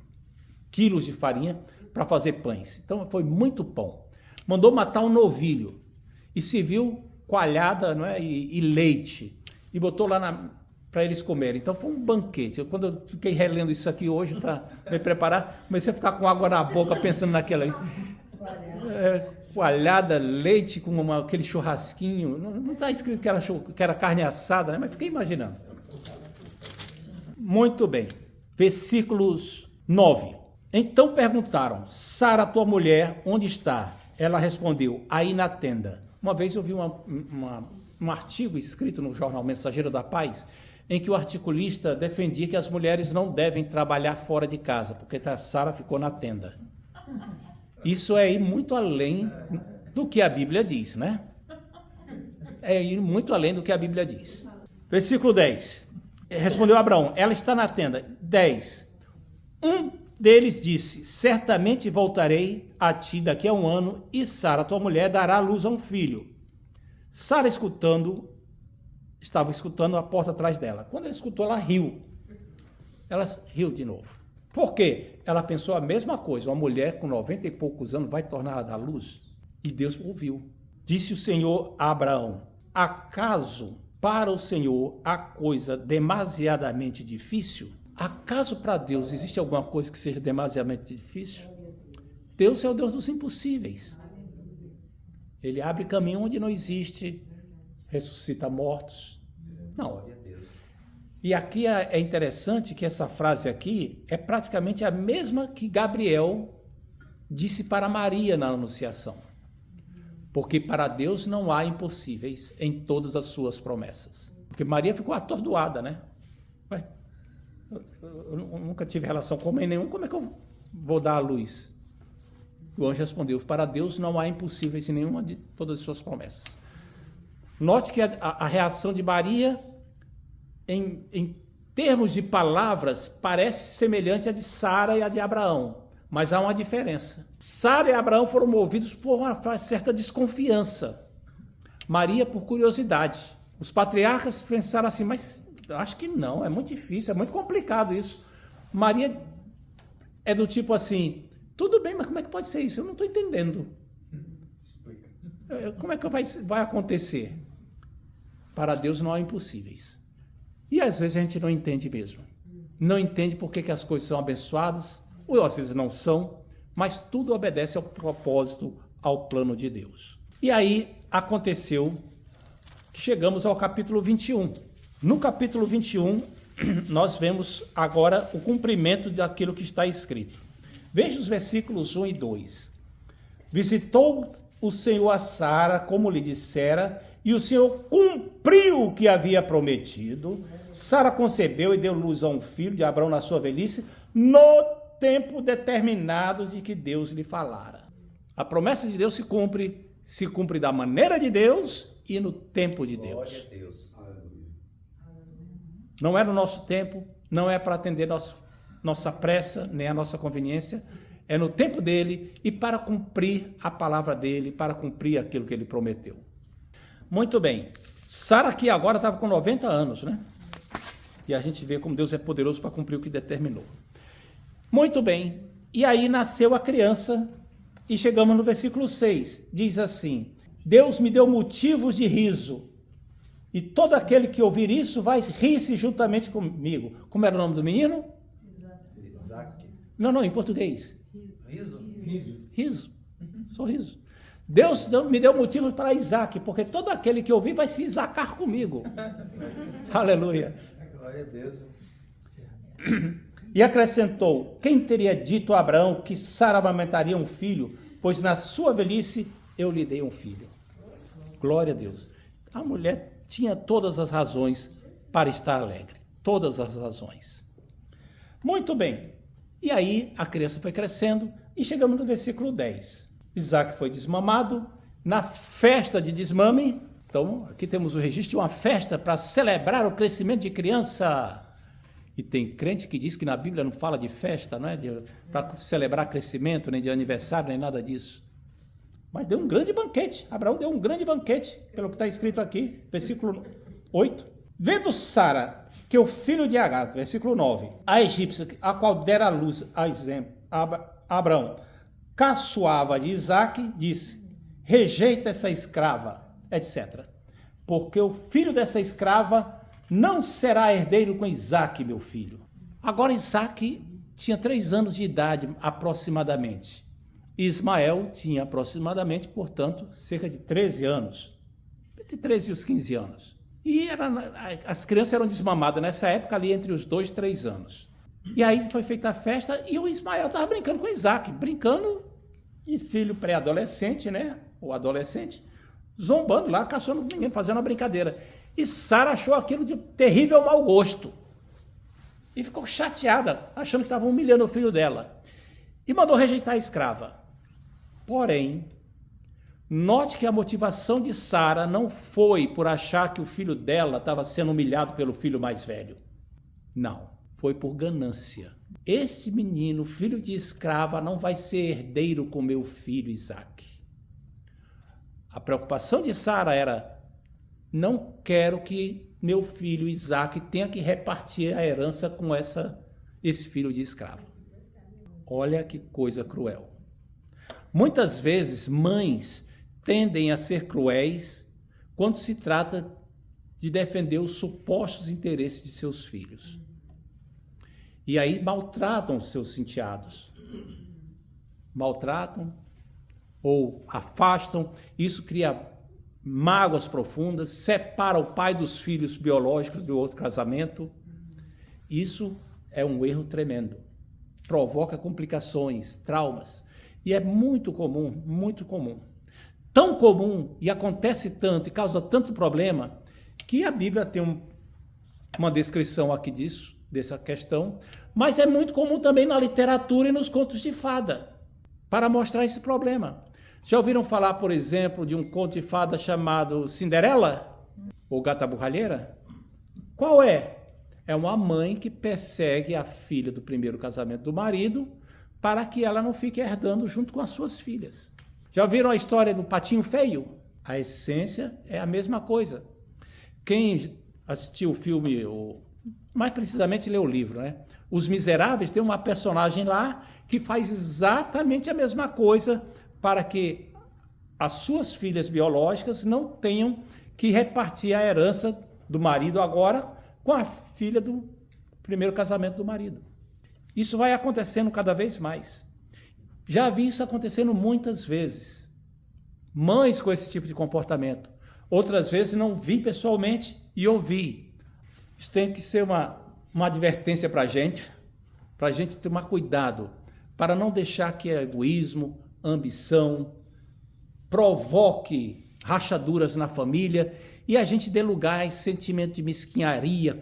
quilos de farinha para fazer pães. Então foi muito pão. Mandou matar um novilho e serviu coalhada, não é? e leite e botou lá para eles comerem. Então foi um banquete. Quando eu fiquei relendo isso aqui hoje para me preparar, comecei a ficar com água na boca pensando naquela aí. Coalhada, leite com aquele churrasquinho. Não está escrito que era carne assada, né? Mas fiquei imaginando. Muito bem. Versículos 9. Então perguntaram, Sara, tua mulher, onde está? Ela respondeu, aí na tenda. Uma vez eu vi um artigo escrito no jornal Mensageiro da Paz, em que o articulista defendia que as mulheres não devem trabalhar fora de casa, porque a Sara ficou na tenda. Isso é ir muito além do que a Bíblia diz, né? É ir muito além do que a Bíblia diz. Versículo 10. Respondeu Abraão, ela está na tenda. 10. Um deles disse, certamente voltarei a ti daqui a 1 ano, e Sara, tua mulher, dará à luz a um filho. Sara, estava escutando a porta atrás dela. Quando ela escutou, ela riu. Ela riu de novo. Por quê? Ela pensou a mesma coisa. Uma mulher com 90 e poucos anos vai tornar a dar luz? E Deus ouviu. Disse o Senhor a Abraão, acaso para o Senhor há coisa demasiadamente difícil? Acaso para Deus existe alguma coisa que seja demasiadamente difícil? Deus é o Deus dos impossíveis. Ele abre caminho onde não existe, ressuscita mortos. Não. E aqui é interessante que essa frase aqui é praticamente a mesma que Gabriel disse para Maria na Anunciação. Porque para Deus não há impossíveis em todas as suas promessas. Porque Maria ficou atordoada, né? Ué, eu nunca tive relação com homem nenhum, como é que eu vou dar a luz? O anjo respondeu, para Deus não há impossíveis em nenhuma de todas as suas promessas. Note que a reação de Maria, em termos de palavras, parece semelhante à de Sara e à de Abraão, mas há uma diferença. Sara e Abraão foram movidos por uma certa desconfiança, Maria por curiosidade. Os patriarcas pensaram assim, mas acho que não, é muito difícil, é muito complicado isso. Maria é do tipo assim, tudo bem, mas como é que pode ser isso? Eu não estou entendendo. Como é que vai acontecer? Para Deus não há impossíveis. E às vezes a gente não entende mesmo. Não entende por que as coisas são abençoadas, ou às vezes não são, mas tudo obedece ao propósito, ao plano de Deus. E aí aconteceu que chegamos ao capítulo 21. No capítulo 21, nós vemos agora o cumprimento daquilo que está escrito. Veja os versículos 1 e 2. Visitou o Senhor a Sara, como lhe dissera, e o Senhor cumpriu o que havia prometido. Sara concebeu e deu luz a um filho de Abraão na sua velhice, no tempo determinado de que Deus lhe falara. A promessa de Deus se cumpre da maneira de Deus e no tempo de Deus. Glória a Deus. Não é no nosso tempo, não é para atender nossa pressa, nem a nossa conveniência, é no tempo dele e para cumprir a palavra dele, para cumprir aquilo que ele prometeu. Muito bem. Sara aqui agora estava com 90 anos, né? E a gente vê como Deus é poderoso para cumprir o que determinou. Muito bem. E aí nasceu a criança e chegamos no versículo 6. Diz assim: Deus me deu motivos de riso, e todo aquele que ouvir isso vai rir-se juntamente comigo. Como era o nome do menino? Isaac. Não, em português. Riso? Riso. Sorriso. Deus me deu motivos para Isaac, porque todo aquele que ouvir vai se isacar comigo. Aleluia. Glória a Deus. E acrescentou: quem teria dito a Abraão que Sara amamentaria um filho, pois na sua velhice eu lhe dei um filho. Glória a Deus. A mulher tinha todas as razões para estar alegre. Todas as razões. Muito bem. E aí a criança foi crescendo e chegamos no versículo 10. Isaac foi desmamado na festa de desmame. Então, aqui temos o registro de uma festa para celebrar o crescimento de criança. E tem crente que diz que na Bíblia não fala de festa, não é? Para celebrar crescimento, nem de aniversário, nem nada disso. Mas deu um grande banquete. Abraão deu um grande banquete, pelo que está escrito aqui, versículo 8. Vendo Sara que o filho de Agar, versículo 9, a egípcia, a qual dera a luz a Abraão, caçoava de Isaac, disse: rejeita essa escrava, etc. Porque o filho dessa escrava não será herdeiro com Isaac, meu filho. Agora Isaac tinha 3 anos de idade, aproximadamente. Ismael tinha aproximadamente, portanto, cerca de 13 anos. Entre 13 e os 15 anos. E as crianças eram desmamadas nessa época, ali entre os 2 e 3 anos. E aí foi feita a festa e o Ismael estava brincando com Isaac, brincando de filho pré-adolescente, né? Ou adolescente, zombando lá, caçando o menino, fazendo uma brincadeira. E Sara achou aquilo de terrível mau gosto. E ficou chateada, achando que estavam humilhando o filho dela. E mandou rejeitar a escrava. Porém, note que a motivação de Sara não foi por achar que o filho dela estava sendo humilhado pelo filho mais velho. Não, foi por ganância. Este menino, filho de escrava, não vai ser herdeiro com meu filho Isaac. A preocupação de Sara era: não quero que meu filho Isaac tenha que repartir a herança com esse filho de escravo. Olha que coisa cruel. Muitas vezes, mães tendem a ser cruéis quando se trata de defender os supostos interesses de seus filhos. E aí maltratam os seus enteados. Maltratam ou afastam. Isso cria mágoas profundas, separa o pai dos filhos biológicos do outro casamento. Isso é um erro tremendo. Provoca complicações, traumas. E é muito comum, muito comum. Tão comum e acontece tanto e causa tanto problema que a Bíblia tem uma descrição aqui disso, dessa questão, mas é muito comum também na literatura e nos contos de fada, para mostrar esse problema. Já ouviram falar, por exemplo, de um conto de fada chamado Cinderela? Ou Gata Borralheira? Qual é? É uma mãe que persegue a filha do primeiro casamento do marido para que ela não fique herdando junto com as suas filhas. Já ouviram a história do Patinho Feio? A essência é a mesma coisa. Quem assistiu o filme, ou mais precisamente leu o livro, né? Os Miseráveis, tem uma personagem lá que faz exatamente a mesma coisa para que as suas filhas biológicas não tenham que repartir a herança do marido agora com a filha do primeiro casamento do marido. Isso vai acontecendo cada vez mais. Já vi isso acontecendo muitas vezes. Mães com esse tipo de comportamento. Outras vezes não vi pessoalmente e ouvi. Isso tem que ser uma advertência para a gente tomar cuidado, para não deixar que egoísmo, ambição, provoque rachaduras na família e a gente dê lugar a esse sentimento de mesquinharia,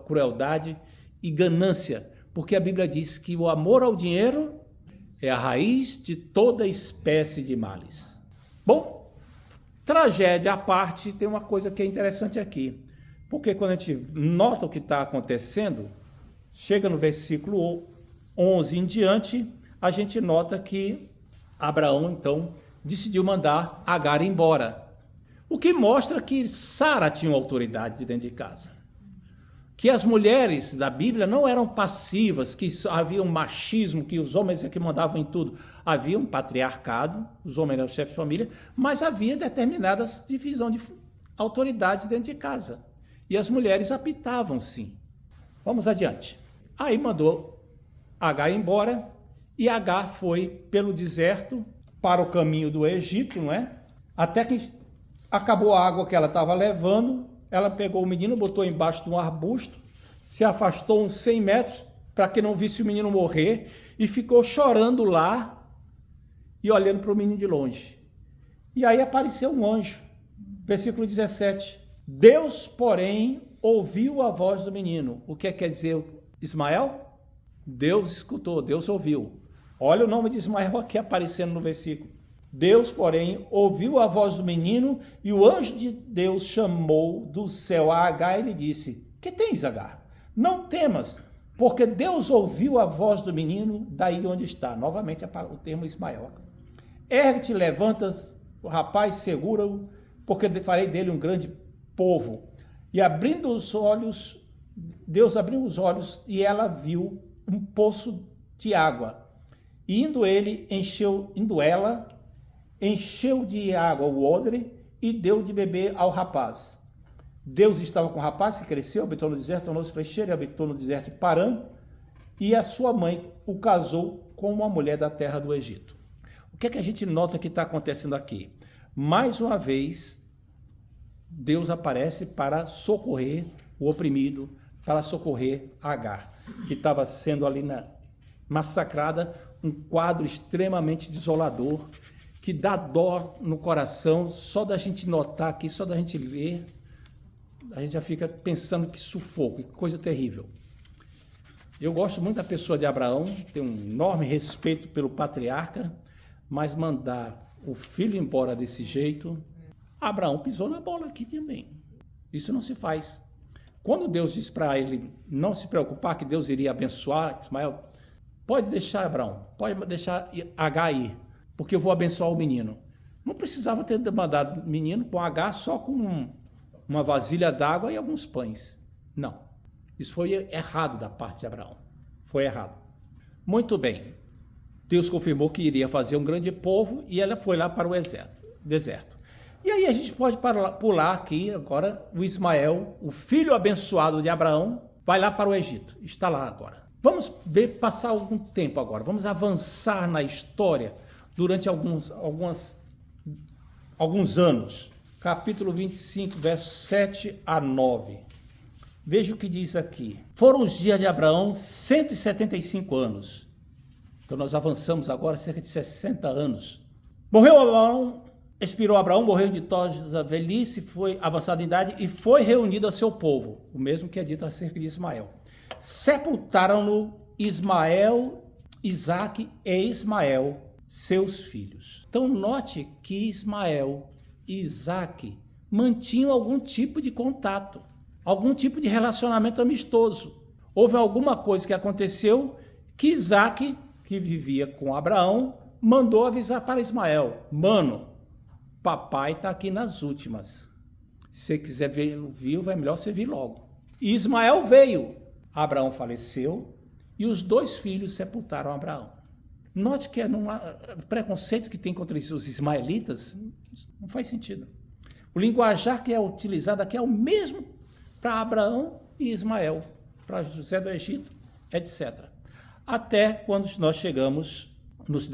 crueldade e ganância, porque a Bíblia diz que o amor ao dinheiro é a raiz de toda espécie de males. Bom, tragédia à parte, tem uma coisa que é interessante aqui, porque quando a gente nota o que está acontecendo, chega no versículo 11 em diante, a gente nota que Abraão, então, decidiu mandar Agar embora. O que mostra que Sara tinha autoridade dentro de casa. Que as mulheres da Bíblia não eram passivas, que havia um machismo, que os homens é que mandavam em tudo. Havia um patriarcado, os homens eram os chefes de família, mas havia determinadas divisões de autoridade dentro de casa. E as mulheres apitavam, sim. Vamos adiante. Aí mandou Agar embora, e Agar foi pelo deserto para o caminho do Egito, não é? Até que acabou a água que ela estava levando, ela pegou o menino, botou embaixo de um arbusto, se afastou uns 100 metros para que não visse o menino morrer e ficou chorando lá e olhando para o menino de longe. E aí apareceu um anjo, versículo 17. Deus, porém, ouviu a voz do menino. O que quer dizer Ismael? Deus escutou, Deus ouviu. Olha o nome de Ismael aqui aparecendo no versículo. Deus, porém, ouviu a voz do menino e o anjo de Deus chamou do céu a Agar e lhe disse: que tens, Agar? Não temas, porque Deus ouviu a voz do menino daí onde está. Novamente o termo Ismael. Ergue-te, levanta-te, o rapaz, segura-o, porque farei dele um grande povo. E abrindo os olhos, Deus abriu os olhos e ela viu um poço de água. E indo ela, encheu de água o odre e deu de beber ao rapaz. Deus estava com o rapaz que cresceu, habitou no deserto, tornou-se flecheiro e habitou no deserto de Parã, e a sua mãe o casou com uma mulher da terra do Egito. O que é que a gente nota que está acontecendo aqui? Mais uma vez, Deus aparece para socorrer o oprimido, para socorrer Agar, que estava sendo ali massacrada, um quadro extremamente desolador, que dá dó no coração, só da gente notar aqui, só da gente ler, a gente já fica pensando que sufoco, que coisa terrível. Eu gosto muito da pessoa de Abraão, tenho um enorme respeito pelo patriarca, mas mandar o filho embora desse jeito, Abraão pisou na bola aqui também. Isso não se faz. Quando Deus disse para ele não se preocupar, que Deus iria abençoar Ismael, pode deixar, Abraão, pode deixar Agar ir, porque eu vou abençoar o menino. Não precisava ter mandado o menino com Agar só com uma vasilha d'água e alguns pães. Não. Isso foi errado da parte de Abraão. Foi errado. Muito bem. Deus confirmou que iria fazer um grande povo e ela foi lá para o deserto. E aí a gente pode pular aqui agora o Ismael, o filho abençoado de Abraão, vai lá para o Egito. Está lá agora. Vamos passar algum tempo agora. Vamos avançar na história durante alguns anos. Capítulo 25, versos 7 a 9. Veja o que diz aqui. Foram os dias de Abraão 175 anos. Então nós avançamos agora cerca de 60 anos. Morreu Abraão, expirou Abraão, morreu de toda a velhice, foi avançada em idade e foi reunido a seu povo. O mesmo que é dito acerca de Ismael. Sepultaram-no Ismael, Isaque e Ismael, seus filhos. Então note que Ismael e Isaque mantinham algum tipo de contato, algum tipo de relacionamento amistoso. Houve alguma coisa que aconteceu que Isaque, que vivia com Abraão, mandou avisar para Ismael: mano, papai está aqui nas últimas. Se você quiser ver vivo, é melhor você vir logo. E Ismael veio. Abraão faleceu e os dois filhos sepultaram Abraão. Note que o preconceito que tem contra os ismaelitas não faz sentido. O linguajar que é utilizado aqui é o mesmo para Abraão e Ismael, para José do Egito, etc. Até quando nós chegamos nos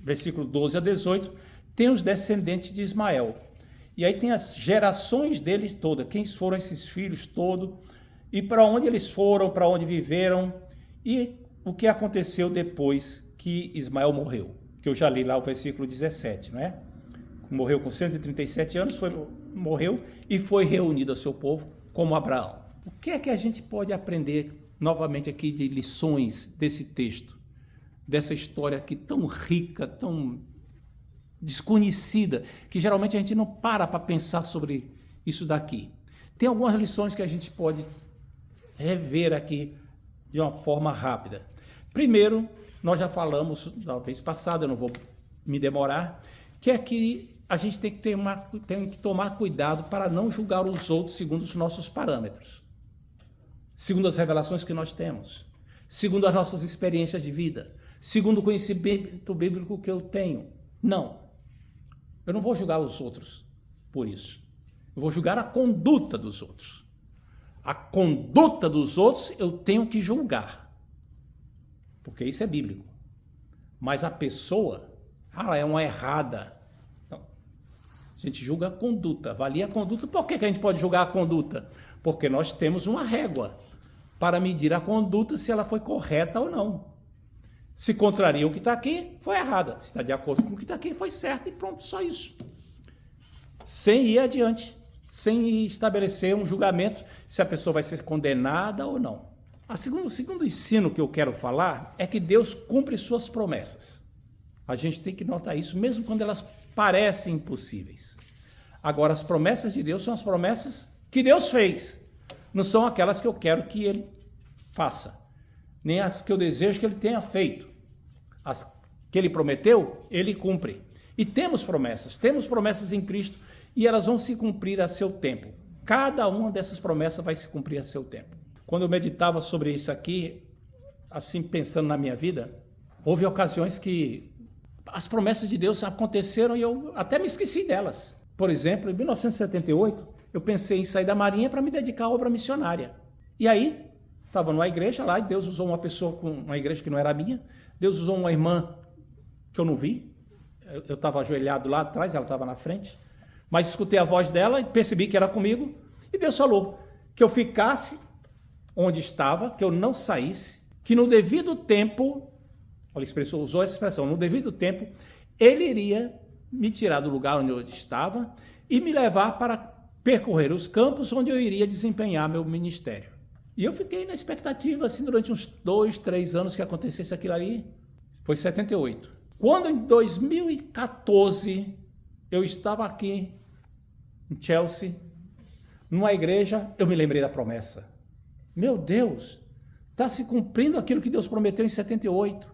versículos 12 a 18, tem os descendentes de Ismael. E aí tem as gerações deles todas, quem foram esses filhos todos, e para onde eles foram, para onde viveram, e o que aconteceu depois que Ismael morreu, que eu já li lá o versículo 17, não é? Morreu com 137 anos, morreu e foi reunido ao seu povo como Abraão. O que é que a gente pode aprender novamente aqui de lições desse texto, dessa história aqui tão rica, tão desconhecida, que geralmente a gente não para pensar sobre isso daqui? Tem algumas lições que a gente pode rever aqui de uma forma rápida. Primeiro, nós já falamos na vez passada, eu não vou me demorar, que é que a gente tem que tomar cuidado para não julgar os outros segundo os nossos parâmetros, segundo as revelações que nós temos, segundo as nossas experiências de vida, segundo o conhecimento bíblico que eu tenho. Não, eu não vou julgar os outros por isso. Eu vou julgar a conduta dos outros. A conduta dos outros eu tenho que julgar, porque isso é bíblico. Mas a pessoa, ela é uma errada. Então, a gente julga a conduta, avalia a conduta. Por que a gente pode julgar a conduta? Porque nós temos uma régua para medir a conduta, se ela foi correta ou não. Se contraria o que está aqui, foi errada. Se está de acordo com o que está aqui, foi certo e pronto, só isso. Sem ir adiante, sem estabelecer um julgamento se a pessoa vai ser condenada ou não. O segundo ensino que eu quero falar é que Deus cumpre suas promessas. A gente tem que notar isso, mesmo quando elas parecem impossíveis. Agora, as promessas de Deus são as promessas que Deus fez. Não são aquelas que eu quero que Ele faça, nem as que eu desejo que Ele tenha feito. As que Ele prometeu, Ele cumpre. E temos promessas em Cristo, e elas vão se cumprir a seu tempo. Cada uma dessas promessas vai se cumprir a seu tempo. Quando eu meditava sobre isso aqui, assim pensando na minha vida, houve ocasiões que as promessas de Deus aconteceram e eu até me esqueci delas. Por exemplo, em 1978, eu pensei em sair da Marinha para me dedicar à obra missionária. E aí, estava numa igreja lá, e Deus usou uma pessoa com uma igreja que não era minha, Deus usou uma irmã que eu não vi, eu estava ajoelhado lá atrás, ela estava na frente, mas escutei a voz dela e percebi que era comigo, e Deus falou que eu ficasse onde estava, que eu não saísse, que no devido tempo, olha, usou essa expressão, no devido tempo, Ele iria me tirar do lugar onde eu estava e me levar para percorrer os campos onde eu iria desempenhar meu ministério. E eu fiquei na expectativa, assim, durante uns 2, 3 anos que acontecesse aquilo ali. Foi 78. Quando em 2014 eu estava aqui em Chelsea, numa igreja, eu me lembrei da promessa. Meu Deus, está se cumprindo aquilo que Deus prometeu em 78,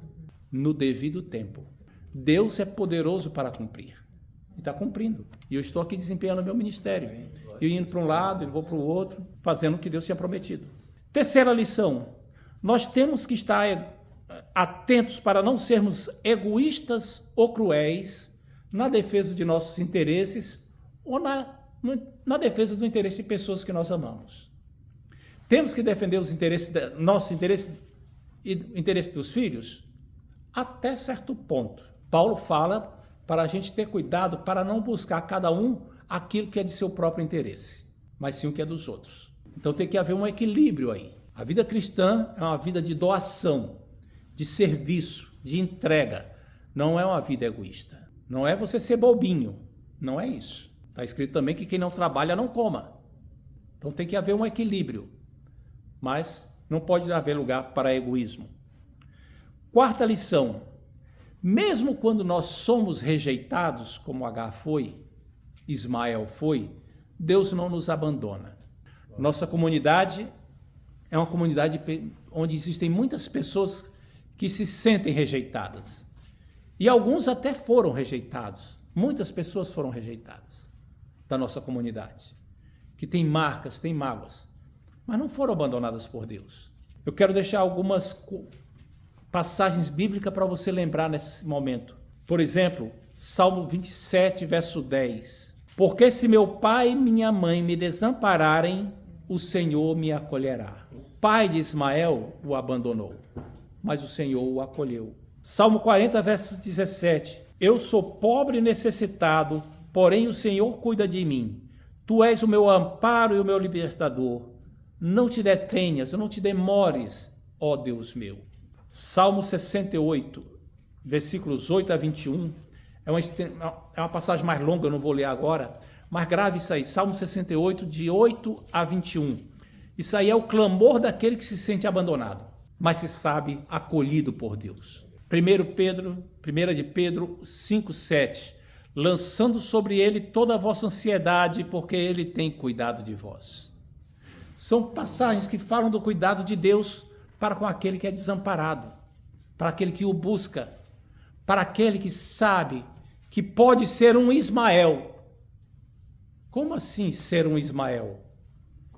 no devido tempo. Deus é poderoso para cumprir. E está cumprindo. E eu estou aqui desempenhando o meu ministério. Eu indo para um lado, eu vou para o outro, fazendo o que Deus tinha prometido. Terceira lição. Nós temos que estar atentos para não sermos egoístas ou cruéis na defesa de nossos interesses ou na defesa do interesse de pessoas que nós amamos. Temos que defender os interesses, nossos interesses e o interesse dos filhos até certo ponto. Paulo fala para a gente ter cuidado para não buscar cada um aquilo que é de seu próprio interesse, mas sim o que é dos outros. Então tem que haver um equilíbrio aí. A vida cristã é uma vida de doação, de serviço, de entrega. Não é uma vida egoísta. Não é você ser bobinho. Não é isso. Está escrito também que quem não trabalha não coma. Então tem que haver um equilíbrio. Mas não pode haver lugar para egoísmo. Quarta lição. Mesmo quando nós somos rejeitados, como Agar foi, Ismael foi, Deus não nos abandona. Nossa comunidade é uma comunidade onde existem muitas pessoas que se sentem rejeitadas. E alguns até foram rejeitados. Muitas pessoas foram rejeitadas da nossa comunidade, que tem marcas, tem mágoas, mas não foram abandonadas por Deus. Eu quero deixar algumas passagens bíblicas para você lembrar nesse momento. Por exemplo, Salmo 27, verso 10. Porque se meu pai e minha mãe me desampararem, o Senhor me acolherá. O pai de Ismael o abandonou, mas o Senhor o acolheu. Salmo 40, verso 17. Eu sou pobre e necessitado, porém o Senhor cuida de mim. Tu és o meu amparo e o meu libertador. Não te detenhas, não te demores, ó Deus meu. Salmo 68, versículos 8 a 21. É uma passagem mais longa, eu não vou ler agora, mas grave isso aí. Salmo 68, de 8 a 21. Isso aí é o clamor daquele que se sente abandonado, mas se sabe acolhido por Deus. 1 de Pedro 5, 7. Lançando sobre ele toda a vossa ansiedade, porque ele tem cuidado de vós. São passagens que falam do cuidado de Deus para com aquele que é desamparado. para aquele que o busca, para aquele que sabe que pode ser um Ismael. Como assim ser um Ismael?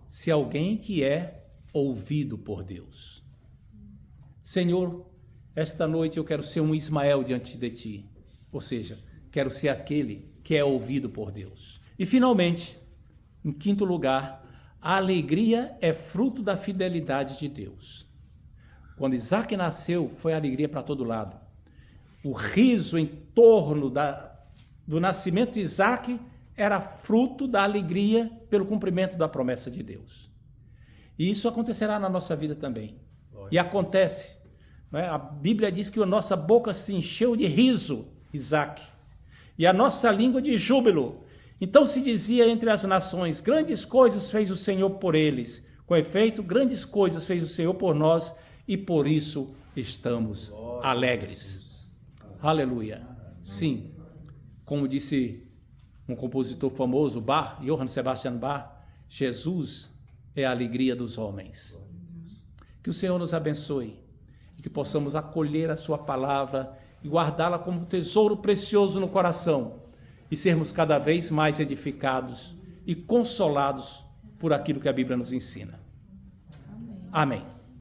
Se alguém que é ouvido por Deus. Senhor, esta noite eu quero ser um Ismael diante de ti. Ou seja, quero ser aquele que é ouvido por Deus. E finalmente, em quinto lugar, a alegria é fruto da fidelidade de Deus. Quando Isaac nasceu, foi alegria para todo lado. O riso em torno do nascimento de Isaac era fruto da alegria pelo cumprimento da promessa de Deus. E isso acontecerá na nossa vida também. E acontece. Não é? A Bíblia diz que a nossa boca se encheu de riso, Isaac, e a nossa língua de júbilo. Então se dizia entre as nações, grandes coisas fez o Senhor por eles. Com efeito, grandes coisas fez o Senhor por nós, e por isso estamos alegres. Aleluia. Sim, como disse um compositor famoso, Bach, Johann Sebastian Bach, Jesus é a alegria dos homens. Que o Senhor nos abençoe e que possamos acolher a sua palavra e guardá-la como um tesouro precioso no coração e sermos cada vez mais edificados e consolados por aquilo que a Bíblia nos ensina. Amém.